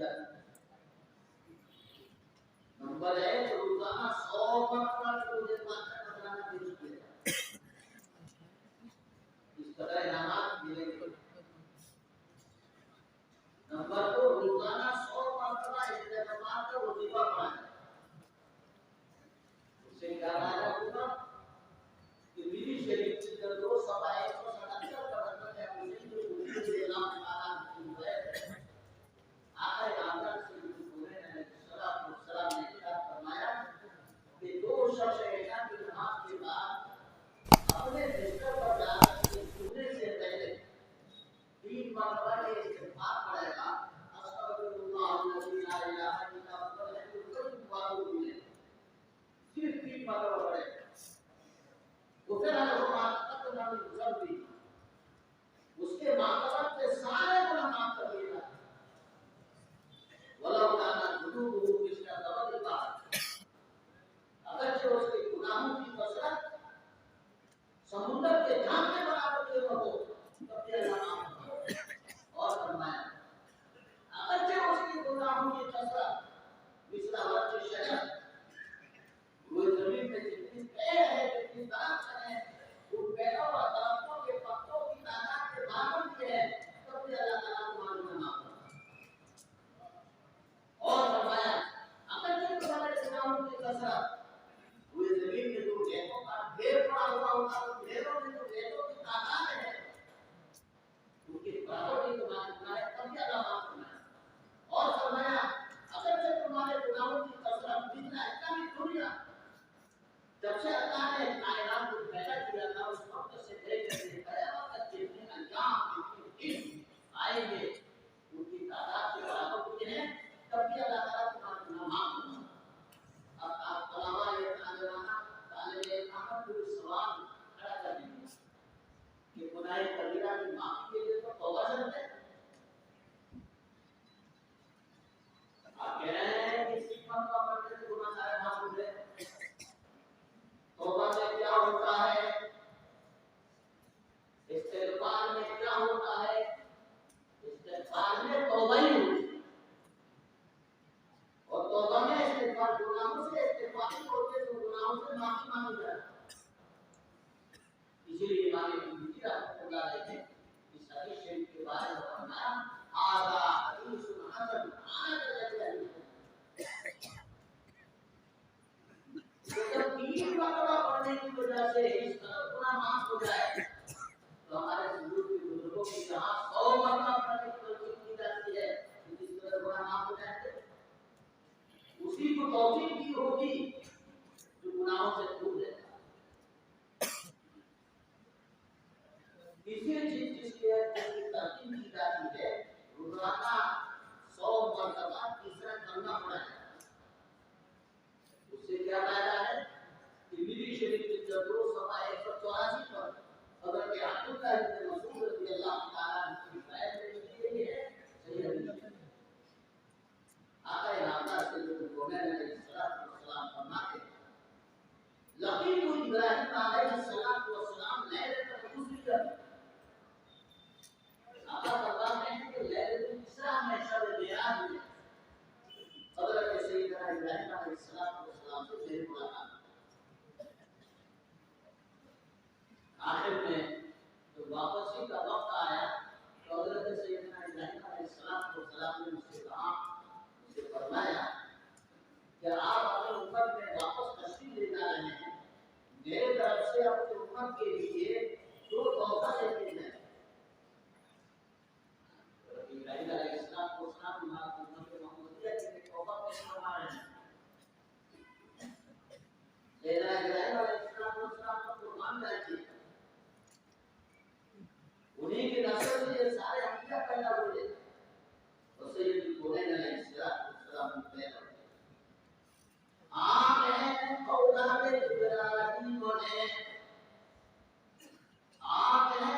जाती है। नंबर है तो रोजाना 100 मरतबा मुझे माता का बनाना दे चुके हैं। इस तरह इनामात मिलेंगे। नंबर 2 रोजाना 100 मरतबा इस्तेमाल का वजीफा पढ़ाना। उससे क्या फायदा होगा कि बीवी शरीफ के अंदर 2 सवा 177 का मतलब है उसे जो मुफ्ती इलाम आला है आखिर आमदार से पूरे ने सलाम ने क्या फरमाया कि 2 शख्स ऐसा कि नमाज के बाद अपने बिस्तर पर जाकर के सोने से पहले 3 मरतबा ये इस्तिग़फ़ार पढ़ेगा अस्तगफिरुल्लाह अल्लज़ी ला इलाहा इल्ला हुवल हय्युल क़य्यूम व अतूबु इलैह। सिर्फ 3 मरतबा पढ़ेगा। उसके मातबत के सारे गुनाह माफ कर दिए जाते हैं। वला काना जुनूबहु मिस्ला ज़बदिल बहर, अगर जो उसके गुनाहों की कसरत समुद्र के जाम के बराबर क्यों न हो तब भी अल्लाह माफ करेगा। और फरमाया अगर जो उसके गुनाहों की कसरत मिस्ला वक्त शजर, वो जमीन में जितनी पेड़ है जितनी दरख्त है उन पेड़ों और दरख्तों के पत्तों की तादाद के बराबर की है तब भी अल्लाह ताला तुम्हारे गुनाह माफ करेगा। और फरमाया अगर जो तुम्हारे गुनाहों की कसरत वो जमीन में जो रेतों का ढेर पड़ा हुआ होगा तो ढेरों में जो रेतों की तादाद है उनके बराबर ही तुम्हारे गुनाह है तब भी अल्लाह माफ करेगा। और फरमाया अगर जो तुम्हारे गुनाहों की कसरत जितना इतना भी दुनिया जब से अल्लाह ने कायनात को पैदा किया था उस वक्त से लेकर के क़यामत तक जितने अय्याम जितने दिन आएंगे उनकी तादाद के बराबर होते हैं तब भी अल्लाह ताला तुम्हारा गुनाह माफ करेगा। अब आप तलबा ये तालिबाना तालिब अहमद को सवाल खड़ा कर दीजिए कि गुनाह कबीरा की माफी के लिए तो तौबा शर्त है। आप कह रहे हैं कि सिफत का पढ़ने से गुनाह सारे माफ हो गए। तौबा में क्या होता है, इस्तिग़फ़ार में क्या होता है? इस्तिग़फ़ार में तौबा ही होती है और तौबा में इस्तिग़फ़ार गुनाहों से इस्तिग़फ़ार होते तो गुनाहों से माफी मांगी जाए। इसीलिए इमाम मुफ्ती रहमतुल्लाह अलैह ने इस हदीस शरीफ के बारे में फरमाया आला हदीसुन हसन आना चाहिए। जब 3 मरतबा पढ़ने की वजह से इस तरह गुनाह माफ हो जाए तो हमारे बुजुर्गों की जहाँ 100 मरतबा पढ़ने की तौफीक दी जाती है इस तरह गुनाह माफ हो जाएंगे। उसी को तौफीक दी होगी जो गुनाहों से दूर रहता है। तीसरी चीज जिसकी तरकीब की जाती है रोजाना 100 मरतबा तीसरा करना पड़ेगा। उससे क्या फायदा है कि बीवी शरीफ के 2 सवा 184 पर हज़रत अब्दुल्लाह इब्न मसूद रज़ियल्लाहु ताला अन्हु की रिवायत में लिखी गई है सही हदीस। आका इनामदार से जो मोलाना ने सलाम फरमाते लकीतु इब्राहीम अलैहिस्सलाम लैलतुल मुस्लिम। आका फरमाते हैं कि लैलतुल इसरा में शब मेराज में हज़रत सैयदना इब्राहीम अलैहिस्सलाम से मेरी मुलाकात। आखिर में जब वापसी का वक्त आया तो हज़रत सैयदना इब्राहीम अलैहिस्सलाम ने मुझसे कहा, मुझसे फरमाया कि आप अपनी उम्मत में वापस तशरीफ ले जा रहे हैं, मेरे तरफ से अपनी उम्मत के लिए 2 तोहफा लेके जाएं। इब्राहीम अलैहिस्सलाम को उम्मत मोहम्मदिया के तोहफा पेश फरमा रहे हैं। इब्राहीम अलैहिस्सलाम को कुर्बान करके उन्हीं के नस्ल से ये सारे अंबिया पैदा हुए और सैयद मोलाना अलैहिस्सलाम पैदा हुए। आप हैं औलाद इब्राहीम हैं, आप हैं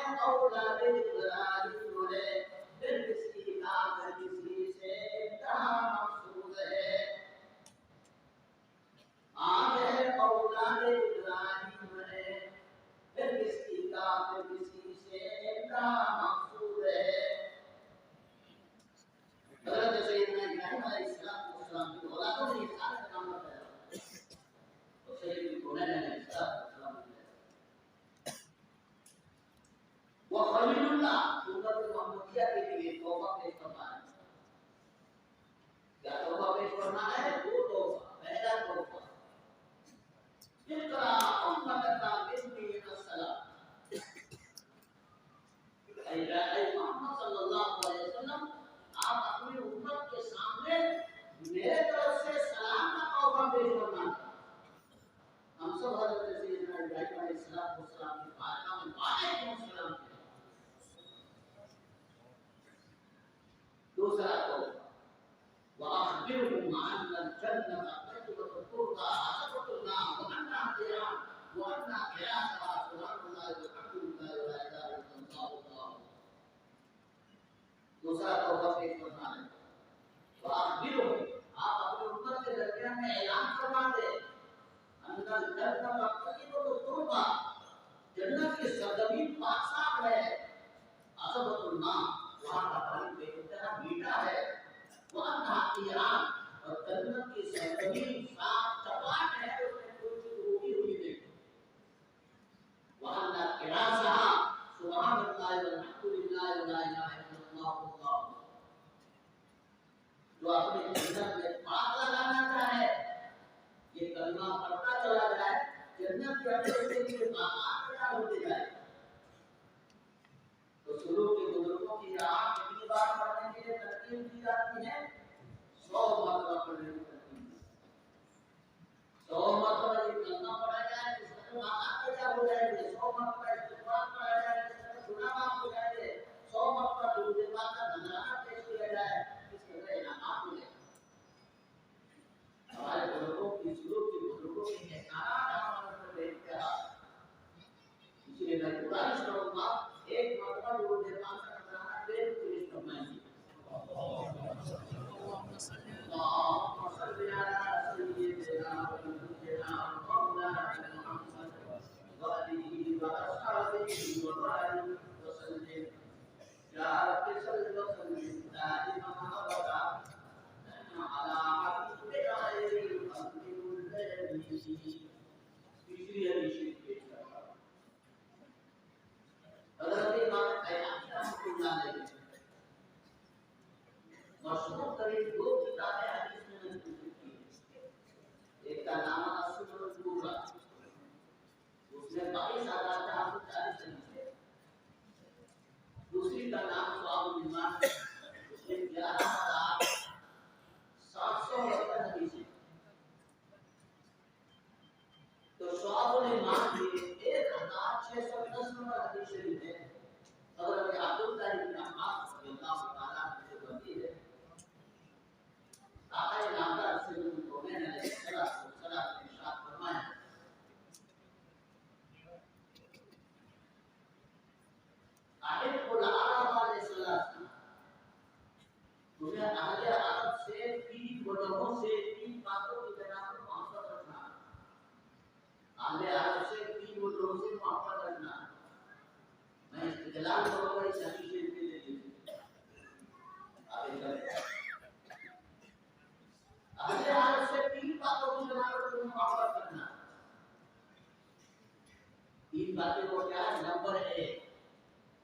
पेश करना था। हम सब हज़रत सैयदना इब्राहीम अलैहिस्सलाम की बारगाह में वालेकुम सलाम थे। दूसरा तो वअखबिरहुम अन्न जन्नत तजरिबु तुरका असबतुल्लाह व अन्ना क़ियाम व अन्ना क़ियासा सुब्हानल्लाह वल्हम्दुलिल्लाह व ला इलाहा इल्लल्लाह। दूसरा तौबा पेश करना है। वअखबिरहुम, आप अपने उम्मत के दरमियान में ऐलान करवा दे, अन्न जन्नत तजरिबु तुरका, जन्नत की सरजमीन पाक साफ है, असबतुल्लाह, वहाँ का पानी बेइंतहा मीठा है, वो अन्ना क़ियाम, और जन्नत की सरजमीन साफ चपाट है, उसमें कोई चीज उगी हुई नहीं। वो अन्ना क़ियासा सुब्हानल्लाह वल्हम्दुलिल्लाह व ला इलाहा इल्लल्लाह। जो अपने जन्नत में पाक लगाना चाहे, ये कलमा पढ़ता चला जाए, जन्नत के अंदर से ये बात तैयार होते जाए। तो शुरू के बुजुर्गों की राह कितनी बार पढ़ने के लिए तरकीब की जाती है? 100 मरतबा पढ़ने की तरकीब। 100 मरतबा ये कलमा पढ़ा जाए तो इसका बात तैयार हो जाएगी। 100 मरतबा इस्तिग़फ़ार पढ़ा जाए तो इसका गुनाह माफ हो जाएंगे। 100 मरतबा दुरूद पाक का नज़राना पेश किया जाए, इसका इनामात हो जाएगा। हमारे बुजुर्गों की शुरू के बुजुर्गों की एहसानात हमारे पर बेइंतहा। इसलिए मैं गुजारिश करूंगा, एक मरतबा दुरूद पाक का नज़राना पेश पेश करना है। अल्लाहुम्मा सल्ली अला सय्यिदिना मौलाना मुहम्मद व आलिहि व अस्हाबिहि व बारिक व सल्लिम या रब्बि सल्लि व सल्लिम दाइमन अबदा अला हबीबिका खैरिल खल्क़ि कुल्लिहिम। तीसरी हदीस पेश करता हूं। हज़रत इमाम रहमतुल्लाह अलैह मशहूर तरीन 2 किताबें हदीस में नक़ल की है। एक का नाम अस्सुननुल कुबरा, उसमें 22,440 हदीस है। दूसरी का नाम स्वाबुल ईमान, उसमें 11,770 हदीस है। तो स्वाबुल ईमान में 1,610 नंबर हदीस शरीफ है। हज़रत अब्दुल्लाह इब्न अब्बास रज़ियल्लाहु तआला अन्हु से बनती है। आक़ाए नामदार सल्लल्लाहु अलैहि वसल्लम ने इरशाद फरमाया, अहिब्बुल अरब अलैहिस्सलाम, तुम्हें अहले अरब से 3 वजहों से 3 बातों की बिना पर मोहब्बत रखना। अहले अरब से 3 वजहों से मोहब्बत रखना। मैं इस्तिदलाल करूंगा इस हदीस के लिए। आगे चलें। अहले अरब से 3 बातों की बिना पर तुम्हें मोहब्बत करना। 3 बातें वो क्या है? नंबर 1,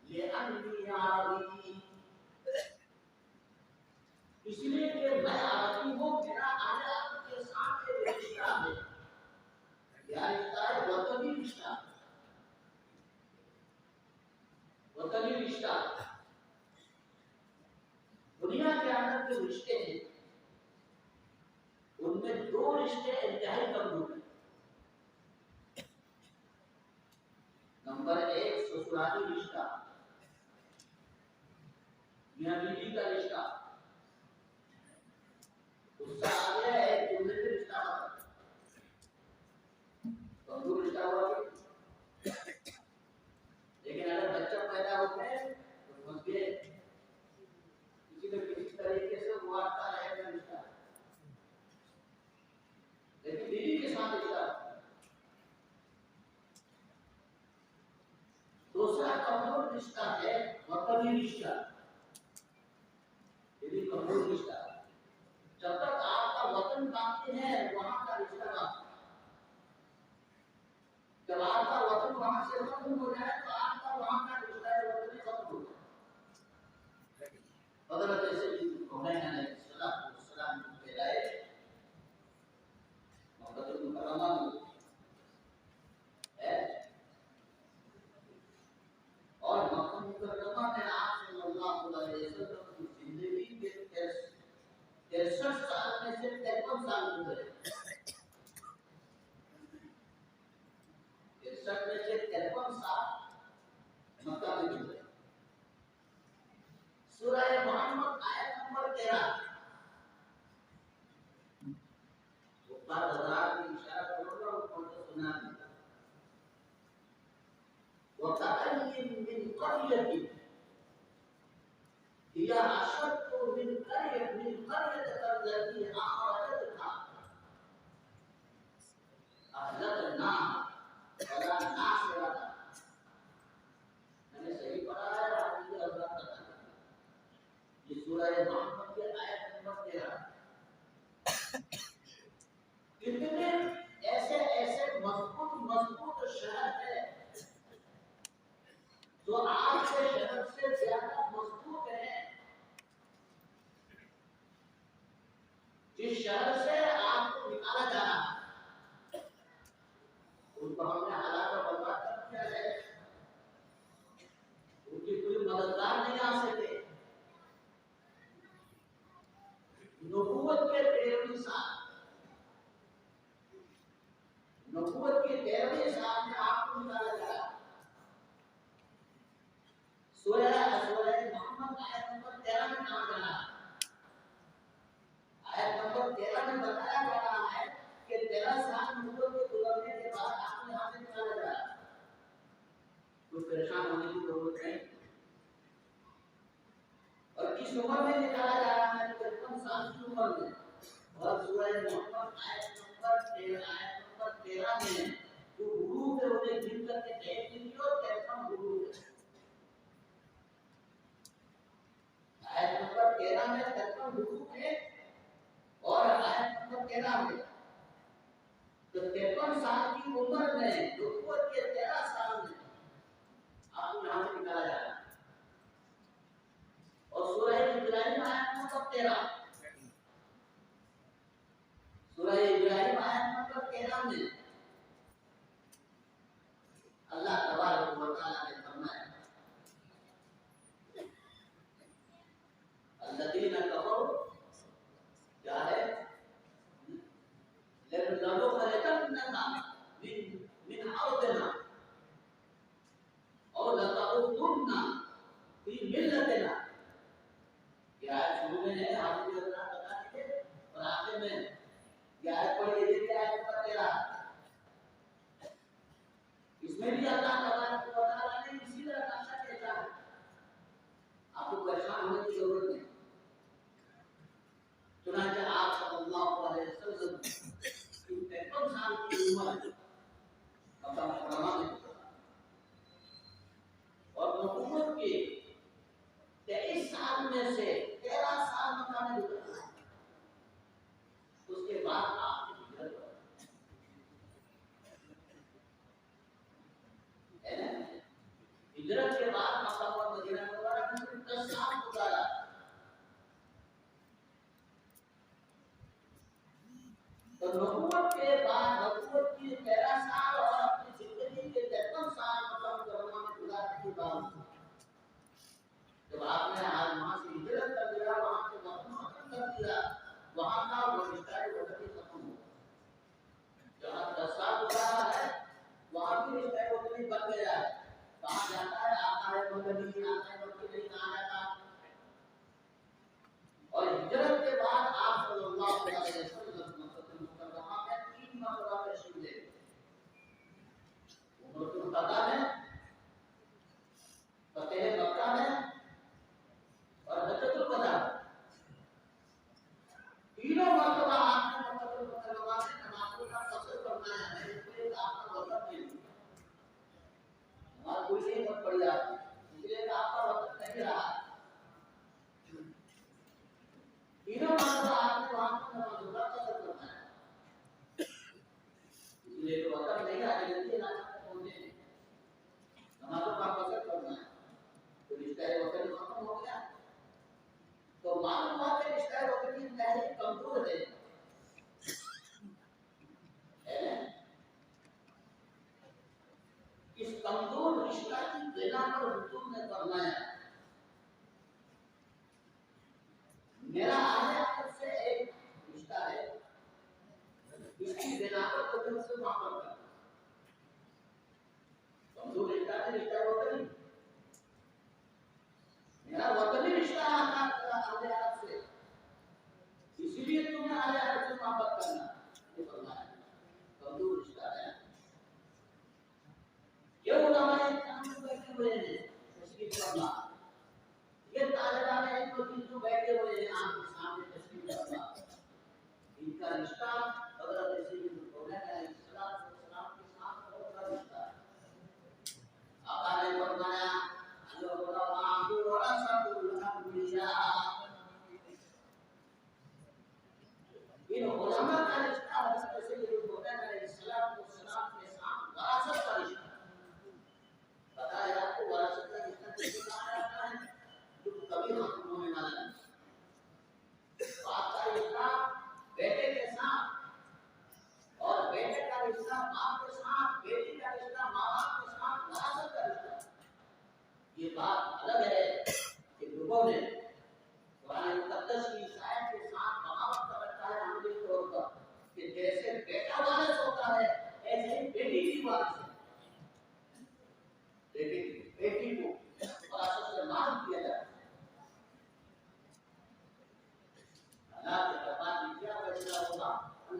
ये अन्नी अरबी, इसलिए कि मैं अरबी हूँ, मेरा अहले अरब के साथ एक रिश्ता है। क्या रिश्ता है? वतनी रिश्ता। वतनी रिश्ता। दुनिया के अंदर जो रिश्ते हैं उनमें 2 रिश्ते इंतहाई कमजोर हैं। नंबर 1 ससुराली रिश्ता, मियां बीवी का रिश्ता। उससे आगे है दूल्हे का रिश्ता। कमजोर रिश्ता हुआ कि लेकिन अगर बच्चा पैदा हो गए तो फंस गए। किसी न किसी तरीके से वो आता रहेगा रिश्ता, लेकिन बीवी के साथ रिश्ता। दूसरा कमजोर रिश्ता है वतनी रिश्ता। यदि कमजोर रिश्ता, जब तक आपका वतन बाकी है वहां का रिश्ता बाकी। जब आपका वतन वहां से खत्म हो जाए तो आपका वहां का रिश्ता वतन खत्म हो जाए। हज़रत मोलाना ने सलाम फैलाए मक्कातुल मुकर्रमा में है, और मक्का मुकर्रमा में आप सल्लल्लाहु अलैहि वसल्लम की जिंदगी के 63 साल में से 53 साल गुजरे। जिस शहर से आपको निकाला जा रहा है उनको हमने हालात और बर्बाद कर दिया है, उनकी कोई मददगार नहीं आ सके। नबूवत के 13वें साल, नबूवत के 13वें साल में आपको निकाला जा रहा है। सूरह मोहम्मद आयत नंबर 13 में कहा जा रहा है, आयत नंबर 13 में बताया जा रहा है कि 13 साल नबूवत के गुजरने के बाद आपको यहाँ से निकाला जा रहा है। कोई परेशान होने की जरूरत नहीं। और किस उम्र में निकाला जा रहा है? 53 साल की उम्र में। और सूरह मोहम्मद आयत नंबर 13 में जो हुरूफ है उन्हें गिन करके देख लीजिए, 53 हुरूफ है। आयत नंबर 13 में 53 हुरूफ है और आयत नंबर 13 में तो 53 साल की उम्र में नबूवत के 13 साल में आपको यहाँ से निकाला जा रहा है। और सूरह इब्राहिम आयत नंबर 13, सूरह इब्राहिम आयत नंबर 13 में अल्लाह तबारक व तआला ने फरमाया, अल्लज़ीना कफरू क्या है, लनुखरिजन्ना मिन अर्दिना और लतऊदुन्ना फी मिल्लतिना। क्या शुरू में है हाफिज़ हज़रत बता दीजिए और आखिर में क्या पढ़ लीजिए आयत नंबर 13। इसमें भी अल्लाह तबारक व तआला ने इसी तरह नक्शा खींचा है, आपको परेशान होने की जरूरत नहीं। चुनांचे आप सल्लल्लाहु अलैहि वसल्लम की 53 साल की उम्र अपना प्रोग्राम में और नबूवत के 23 साल में से 13 साल मक्का में गुजरा। उसके बाद आपकी हिजरत है ना, हिजरत के बाद मक्का और मदीना मुबारक में सिर्फ 10 साल गुजारा। तो नबूवत के बाद नबूवत की 13 साल और अपनी जिंदगी के 53 साल मक्का मुकर्रमा में गुजारने के बाद जब आपने आज वहां से हिजरत कर दिया, वहां से वतन खत्म कर दिया, वहां का वो रिश्ता वतन खत्म हो गया। जहां 10 साल गुजारा है वहां भी रिश्ता वतन बन गया है। कहा जाता है आता है मदनी, आता है मक्की नहीं कहा जाता। और हिजरत के बाद आप सल्लल्लाहु अलैहि वसल्लम मुकर्रमा में 3 मरतबा तशरीफ ले गए। उम्रतुल क़ज़ा में, फतेह मक्का में और हजरतुल वदा। तीनों मरतबा आपने मक्का मुकर्रमा में नमाज़ों का कसर करना है, इसलिए आपका वतन नहीं है। हमारा कोई नहीं मत पड़ी आपकी, इसलिए आपका वतन नहीं रहा। तीनों मरतबा आपने वहां पर नमाज़ों का कसर करना है, इसलिए तो वतन नहीं आ जल्दी ना पहुंचे, नमाज़ों का कसर करना है। तो रिश्ता वतन खत्म हो गया। तो मालूम हुआ कि रिश्ता वतन की तहरीक कमजोर है ना? इस कमजोर रिश्ता की बिना पर हुजूर ने फरमाया, मेरा आखिर से एक रिश्ता है, इसकी बिना पर तो दिल से मोहब्बत करना। कमजोर रिश्ता है, रिश्ता वतन, मेरा वतनी रिश्ता है अल्लाह से, इसीलिए तुम्हें अल्लाह से मोहब्बत करना। ये फरमाया कमजोर रिश्ता है। ये उलमाए काम बैठे हुए हैं, तशरीफ करना, ये तालिबान है जो बैठे हुए हैं आपके सामने तशरीफ करना, इनका रिश्ता हज़रत सैयद मौलाना अलैहिस्सलाम के साथ बहुत बड़ा रिश्ता है। आका ने फरमाया इन उलमा का रिश्ता हज़रत सैयद मौलाना अलैहिस्सलाम के साथ वरासत का रिश्ता। पता है आपको वरासत का रिश्ता कैसे कहा जाता है, जो कभी खत्म होने वाला नहीं। आपका रिश्ता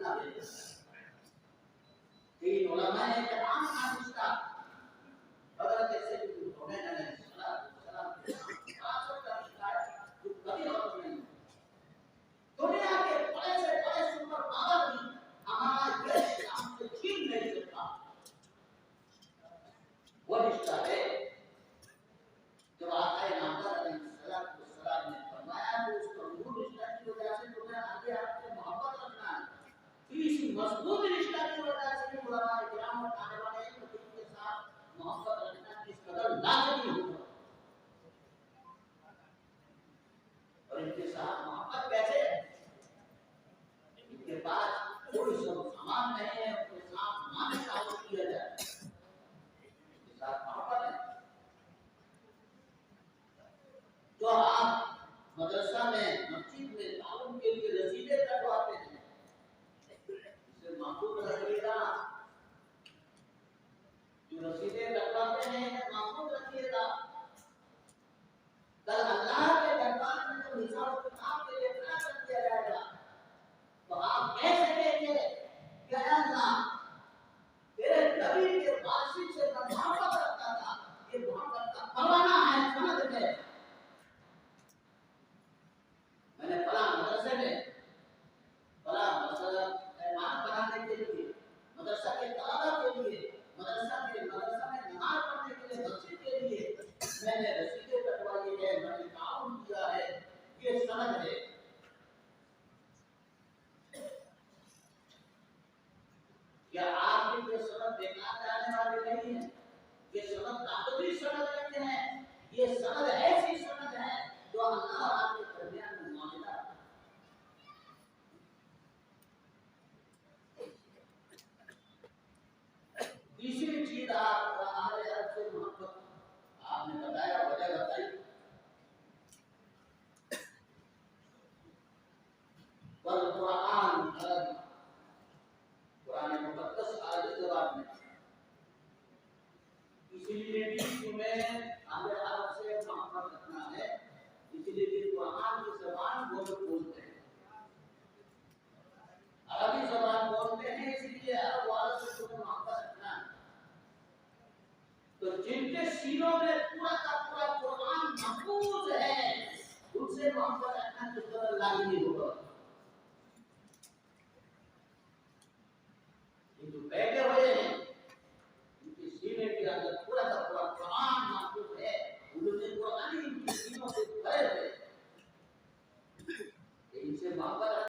अल्लाह भेजा। तीन उलमा ने तमाम नाशिस्ता हज़रत सैयद हुसैन अलैहिस्सलाम के आखिर का शिकायत जो कभी और नहीं। दुनिया के बड़े से बड़े सुपर पावर भी हमारा ये इस्लाम से छीन नहीं सकता। वो रिश्ता है जो आका नामदार अलैहिस्सलाम ने फरमाया कि उस मजबूत रिश्ता की वजह से तुम्हें आगे आपसे मोहब्बत रखना है। इस मजबूत रिश्ता की वजह से उलमा इकराम और आने वाले के साथ मोहब्बत रखना किस कदर लाज़मी होगा। और इनके साथ मोहब्बत कैसे है? इनके पास कोई सामान नहीं है, उनके साथ मान ताल्लुक किया जाए, इनके साथ मोहब्बत है। तो आप मदरसा में मस्जिद में तालीम के लिए रसीदें कटवाते हैं, इसे महफूज रखिएगा। जो रसीदें कटवाते हैं इन्हें महफूज रखिएगा। कल अल्लाह के दरबार में जब हिसाब किताब के लिए खड़ा कर दिया जाएगा तो आप कह सकेंगे कि अल्लाह तेरे नबी के वासिफ से मैं मोहब्बत रखता था, ये मोहब्बत का परवाना है समझ में। मैंने फला मदरसे में फला मसला ईमान बनाने के लिए, मदरसा के तलबा के लिए, मदरसा में नमाज पढ़ने के लिए, मस्जिद के लिए मैंने रसीदें कटवाई है, मैंने काम किया है, ये सनद है। क्या आपके ये सनद बेकार जाने वाले नहीं है? ये सनद ताकतवी सनद रहते हैं। ये सनद ऐसी सनद है जो अल्लाह और आपके दरमियान में मामला। तीसरी चीज आप अहले अरब से मोहब्बत आपने बताया, वजह बताई। वल कुरान अलग